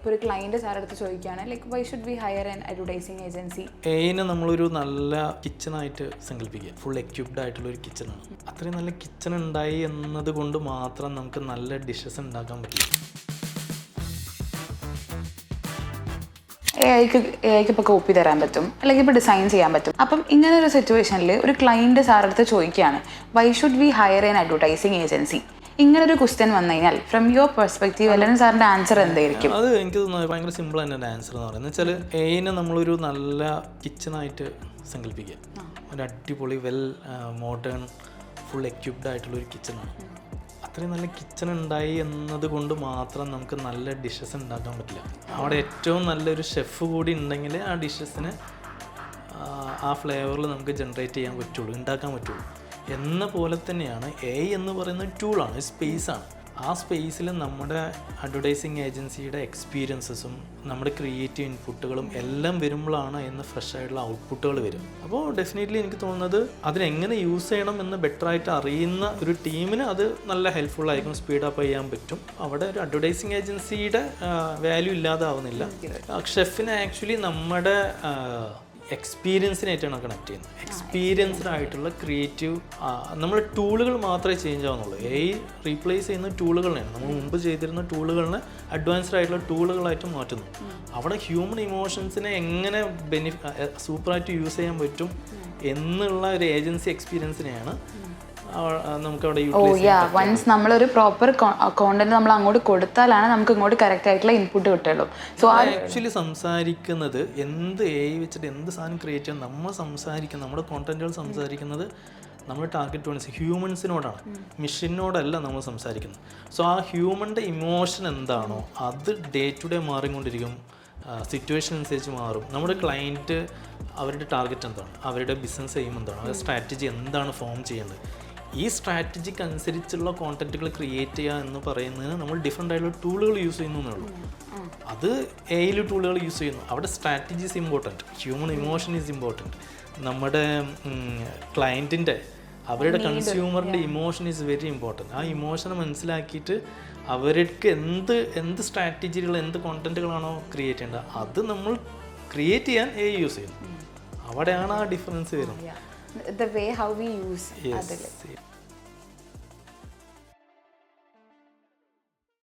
ഇപ്പോൾ ഒരു client sir അടുത്ത് ചോദിക്കുകയാണ് like why should we hire an advertising agency? എയിനെ നമ്മളൊരു നല്ല കിച്ചണായിട്ട് സങ്കല്പിക്കുക. ഫുൾ എക്യുപ്ഡ് ആയിട്ടുള്ള ഒരു കിച്ചണാണ്. അത്രയും നല്ല കിച്ചൺ ഉണ്ടായി എന്നത് കൊണ്ട് മാത്രം നമുക്ക് നല്ല ഡിഷസ് ഉണ്ടാക്കാൻ പറ്റില്ല. എഐക്ക് ഇപ്പോൾ കോപ്പി തരാൻ പറ്റും, അല്ലെങ്കിൽ ഇപ്പോൾ ഡിസൈൻ ചെയ്യാൻ പറ്റും. അപ്പം ഇങ്ങനെ ഒരു സിറ്റുവേഷനിൽ ഒരു ക്ലയൻറ്റ് സാർ അടുത്ത് ചോദിക്കുകയാണ് Y should we hire an advertising agency? ഇങ്ങനൊരു ക്വസ്റ്റ്യൻ വന്നു കഴിഞ്ഞാൽ ഫ്രം യുവർ പെർസ്പെക്റ്റീവ് അല്ലെങ്കിൽ സാറിൻ്റെ ആൻസർ എന്തായിരിക്കും? അത് എനിക്ക് തോന്നുന്നത് ഭയങ്കര സിമ്പിൾ തന്നെ എൻ്റെ ആൻസർ എന്ന് പറയുന്നത് വെച്ചാൽ എയിനെ നമ്മളൊരു നല്ല കിച്ചണായിട്ട് സങ്കല്പിക്കുക. ഒരു അടിപൊളി വെൽ മോഡേൺ ഫുൾ എക്യുപ്ഡ് ആയിട്ടുള്ളൊരു കിച്ചണാണ്. അത്രയും നല്ല കിച്ചൺ ഉണ്ടായി എന്നത് കൊണ്ട് മാത്രം നമുക്ക് നല്ല ഡിഷസ് ഉണ്ടാക്കാൻ പറ്റില്ല. അവിടെ ഏറ്റവും നല്ലൊരു ഷെഫ് കൂടി ഉണ്ടെങ്കിൽ ആ ഡിഷസിന് ആ ഫ്ലേവറിൽ നമുക്ക് ജനറേറ്റ് ചെയ്യാൻ പറ്റുള്ളൂ, ഉണ്ടാക്കാൻ പറ്റുള്ളൂ. എന്ന പോലെ തന്നെയാണ് എഐ എന്ന് പറയുന്ന ടൂളാണ്, സ്പേസാണ്. ആ സ്പേസിൽ നമ്മുടെ അഡ്വർടൈസിങ് ഏജൻസിയുടെ എക്സ്പീരിയൻസസും നമ്മുടെ ക്രിയേറ്റീവ് ഇൻപുട്ടുകളും എല്ലാം വരുമ്പോഴാണ് അതിന് ഫ്രഷ് ആയിട്ടുള്ള ഔട്ട്പുട്ടുകൾ വരും. അപ്പോൾ ഡെഫിനറ്റ്ലി എനിക്ക് തോന്നുന്നത് അതിനെങ്ങനെ യൂസ് ചെയ്യണം എന്ന് ബെറ്ററായിട്ട് അറിയുന്ന ഒരു ടീമിന് അത് നല്ല ഹെൽപ്ഫുൾ ആയിരിക്കും, സ്പീഡപ്പ് ചെയ്യാൻ പറ്റും. അവിടെ ഒരു അഡ്വർടൈസിങ് ഏജൻസിയുടെ വാല്യൂ ഇല്ലാതാവുന്നില്ല. ഷെഫിനെ ആക്ച്വലി നമ്മുടെ എക്സ്പീരിയൻസിനായിട്ടാണ് കണക്ട് ചെയ്യുന്നത്. എക്സ്പീരിയൻസ്ഡ് ആയിട്ടുള്ള ക്രിയേറ്റീവ് നമ്മൾ ടൂളുകൾ മാത്രമേ ചേഞ്ച് ആവുന്നുള്ളൂ. റീപ്ലേസ് ചെയ്യുന്ന ടൂളുകളെയാണ് നമ്മൾ മുമ്പ് ചെയ്തിരുന്ന ടൂളുകളിനെ അഡ്വാൻസ്ഡ് ആയിട്ടുള്ള ടൂളുകളായിട്ട് മാറ്റുന്നു. അവിടെ ഹ്യൂമൻ ഇമോഷൻസിനെ എങ്ങനെ സൂപ്പറായിട്ട് യൂസ് ചെയ്യാൻ പറ്റും എന്നുള്ള ഒരു ഏജൻസി എക്സ്പീരിയൻസിനെയാണ് നമുക്കവിടെ വൺസ് നമ്മളൊരു പ്രോപ്പർ കോണ്ടന്റ് നമ്മൾ അങ്ങോട്ട് കൊടുത്താലാണ് നമുക്ക് ഇങ്ങോട്ട് കറക്റ്റ് ആയിട്ടുള്ള ഇൻപുട്ട് കിട്ടുള്ളൂ. സോ ആക്ച്വലി സംസാരിക്കുന്നത് എന്ത് എഐ വെച്ചിട്ട് എന്ത് സാധനം ക്രിയേറ്റ് ചെയ്യാൻ നമ്മൾ സംസാരിക്കുന്നത്, നമ്മുടെ കോണ്ടന്റുകൾ സംസാരിക്കുന്നത് നമ്മുടെ ടാർഗറ്റ് ഓഡിയൻസ് ഹ്യൂമൻസിനോടാണ്, മെഷീനോടല്ല നമ്മൾ സംസാരിക്കുന്നത്. സോ ആ ഹ്യൂമൻ്റെ ഇമോഷൻ എന്താണോ അത് ഡേ ടു ഡേ മാറിക്കൊണ്ടിരിക്കും, സിറ്റുവേഷൻ അനുസരിച്ച് മാറും. നമ്മുടെ ക്ലയൻറ്റ് അവരുടെ ടാർഗറ്റ് എന്താണ്, അവരുടെ ബിസിനസ് എയിം എന്താണ്, അവരുടെ സ്ട്രാറ്റജി എന്താണ് ഫോം ചെയ്യേണ്ടത്, ഈ സ്ട്രാറ്റജിക്ക് അനുസരിച്ചുള്ള കോണ്ടന്റുകൾ ക്രിയേറ്റ് ചെയ്യുക എന്ന് പറയുന്നതിന് നമ്മൾ ഡിഫറെൻ്റ് ആയിട്ടുള്ള ടൂളുകൾ യൂസ് ചെയ്യുന്നേ ഉള്ളൂ. അത് എയിൽ ടൂളുകൾ യൂസ് ചെയ്യുന്നു. അവിടെ strategy is important, human emotion is important. നമ്മുടെ ക്ലയൻറ്റിൻ്റെ അവരുടെ കൺസ്യൂമറിൻ്റെ ഇമോഷൻ ഈസ് വെരി ഇമ്പോർട്ടൻറ്റ്. ആ ഇമോഷനെ മനസ്സിലാക്കിയിട്ട് അവർക്ക് എന്ത് സ്ട്രാറ്റജികൾ എന്ത് കോണ്ടന്റുകളാണോ ക്രിയേറ്റ് ചെയ്യേണ്ടത് അത് നമ്മൾ ക്രിയേറ്റ് ചെയ്യാൻ എ യൂസ് ചെയ്യുന്നു. അവിടെയാണ് ആ ഡിഫറൻസ് വരുന്നത്. the way how we use yes.